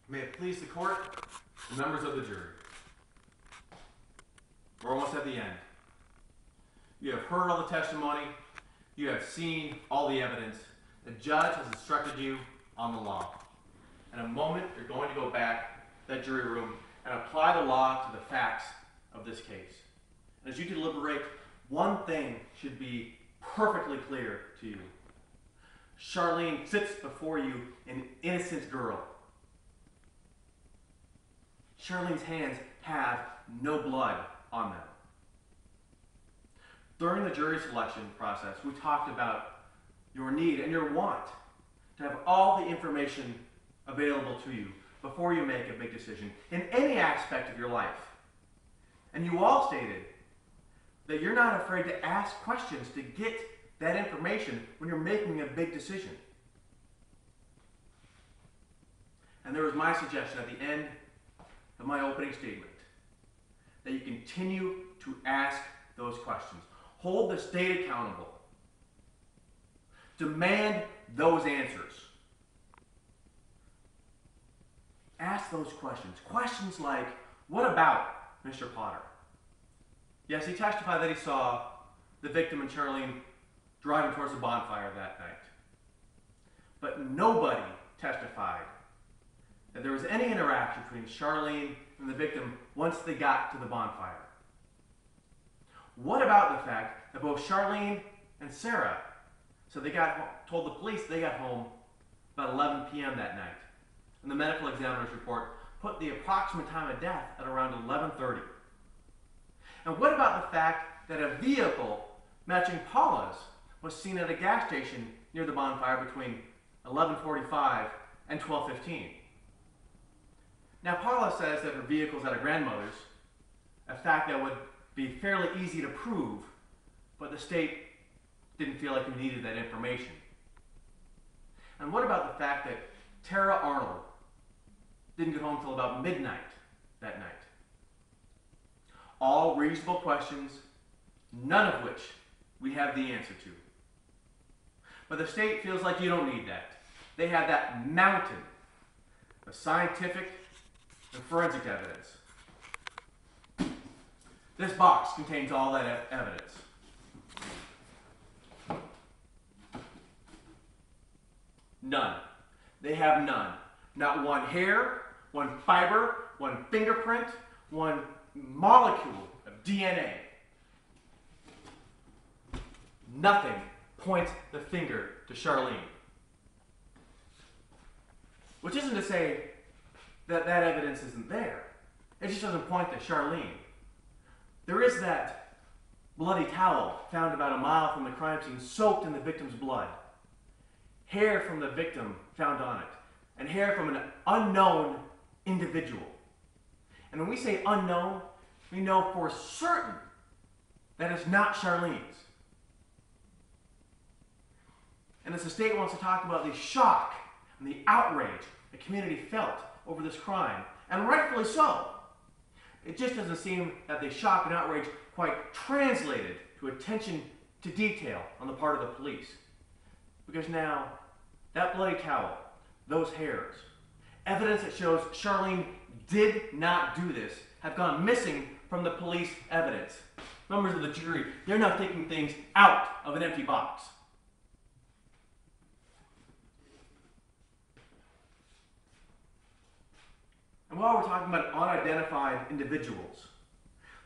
May it please the court and members of the jury. We're almost at the end. You have heard all the testimony. You have seen all the evidence. The judge has instructed you on the law. In a moment, you're going to go back to that jury room and apply the law to the facts of this case. And as you deliberate, one thing should be perfectly clear to you. Charlene sits before you, an innocent girl. Charlene's hands have no blood on them. During the jury selection process, we talked about your need and your want to have all the information available to you before you make a big decision in any aspect of your life. And you all stated that you're not afraid to ask questions to get that information when you're making a big decision. And there was my suggestion at the end of my opening statement that you continue to ask those questions. Hold the state accountable. Demand those answers. Ask those questions. Questions like, what about Mr. Potter? Yes, he testified that he saw the victim and Charlene driving towards the bonfire that night. But nobody testified that there was any interaction between Charlene and the victim once they got to the bonfire. What about the fact that both Charlene and Sarah, so they told the police they got home about 11 p.m. that night. And the medical examiner's report put the approximate time of death at around 11:30. And what about the fact that a vehicle matching Paula's was seen at a gas station near the bonfire between 11:45 and 12:15? Now, Paula says that her vehicle's at her grandmother's, a fact that would be fairly easy to prove, but the state didn't feel like we needed that information. And what about the fact that Tara Arnold didn't get home until about midnight that night? All reasonable questions, none of which we have the answer to. But the state feels like you don't need that. They have that mountain of scientific and forensic evidence. This box contains all that evidence. None. They have none. Not one hair, one fiber, one fingerprint, one molecule of DNA. Nothing points the finger to Charlene. Which isn't to say that that evidence isn't there. It just doesn't point to Charlene. There is that bloody towel found about a mile from the crime scene, soaked in the victim's blood. Hair from the victim found on it, and hair from an unknown individual. And when we say unknown, we know for certain that it's not Charlene's. And as the state wants to talk about the shock and the outrage the community felt over this crime, and rightfully so, it just doesn't seem that the shock and outrage quite translated to attention to detail on the part of the police. Because now, that bloody towel, those hairs, evidence that shows Charlene did not do this, have gone missing from the police evidence. Members of the jury, they're now taking things out of an empty box. And while we're talking about unidentified individuals,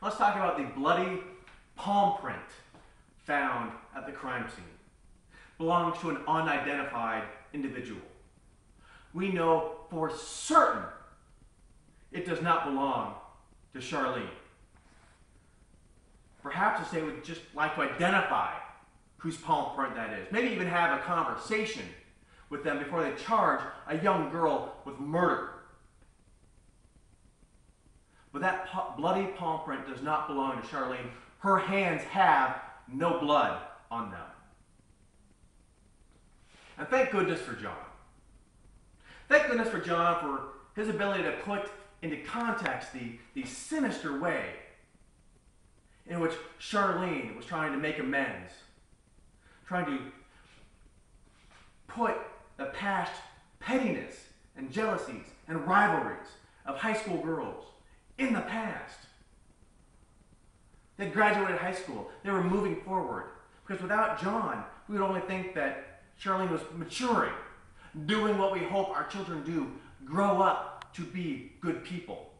let's talk about the bloody palm print found at the crime scene. Belongs to an unidentified individual. We know for certain it does not belong to Charlene. Perhaps the state would just like to identify whose palm print that is. Maybe even have a conversation with them before they charge a young girl with murder. But that bloody palm print does not belong to Charlene. Her hands have no blood on them. And thank goodness for John. Thank goodness for John for his ability to put into context the sinister way in which Charlene was trying to make amends, trying to put the past pettiness and jealousies and rivalries of high school girls in the past. They graduated high school. They were moving forward. Because without John, we would only think that Charlene was maturing, doing what we hope our children do, grow up to be good people.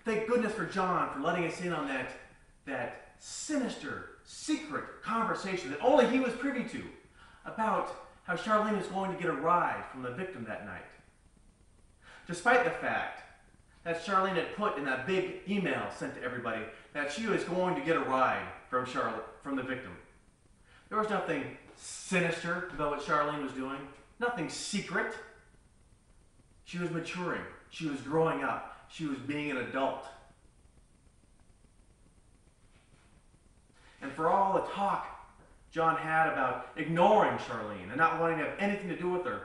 Thank goodness for John for letting us in on that sinister, secret conversation that only he was privy to about how Charlene was going to get a ride from the victim that night. Despite the fact that Charlene had put in that big email sent to everybody that she was going to get a ride from the victim. There was nothing sinister about what Charlene was doing, nothing secret. She was maturing, she was growing up, she was being an adult. And for all the talk John had about ignoring Charlene and not wanting to have anything to do with her,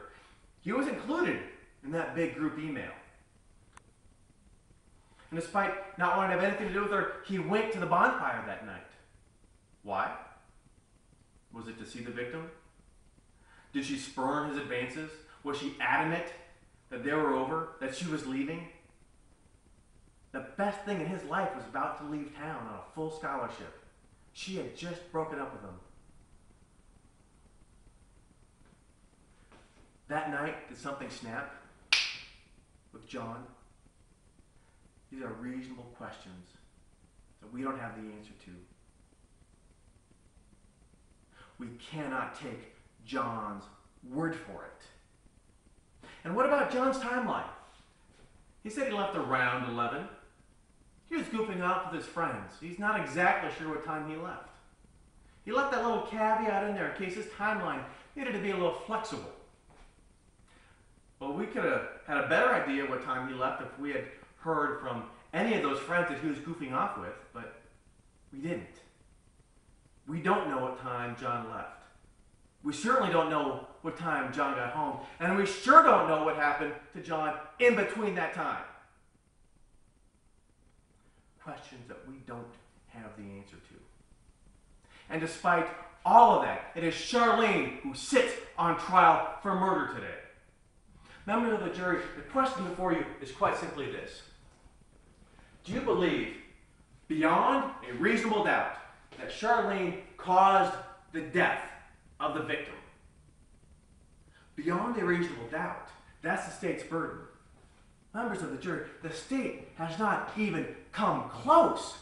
he was included in that big group email. And despite not wanting to have anything to do with her, he went to the bonfire that night. Why? Was it to see the victim? Did she spurn his advances? Was she adamant that they were over, that she was leaving? The best thing in his life was about to leave town on a full scholarship. She had just broken up with him. That night, did something snap with John? These are reasonable questions that we don't have the answer to. We cannot take John's word for it. And what about John's timeline? He said he left around 11. He was goofing off with his friends. He's not exactly sure what time he left. He left that little caveat in there in case his timeline needed to be a little flexible. Well, we could have had a better idea what time he left if we had heard from any of those friends that he was goofing off with, but we didn't. We don't know what time John left. We certainly don't know what time John got home, and we sure don't know what happened to John in between that time. Questions that we don't have the answer to. And despite all of that, it is Charlene who sits on trial for murder today. Members of the jury, the question before you is quite simply this. Do you believe, beyond a reasonable doubt, that Charlene caused the death of the victim? Beyond a reasonable doubt, that's the state's burden. Members of the jury, the state has not even come close.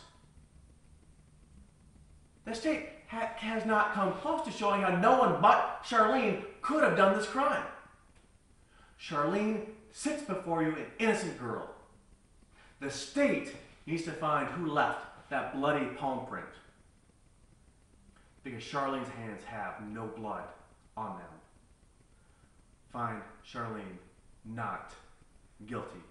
The state has not come close to showing how no one but Charlene could have done this crime. Charlene sits before you, an innocent girl. The state needs to find who left that bloody palm print. Because Charlene's hands have no blood on them. Find Charlene not guilty.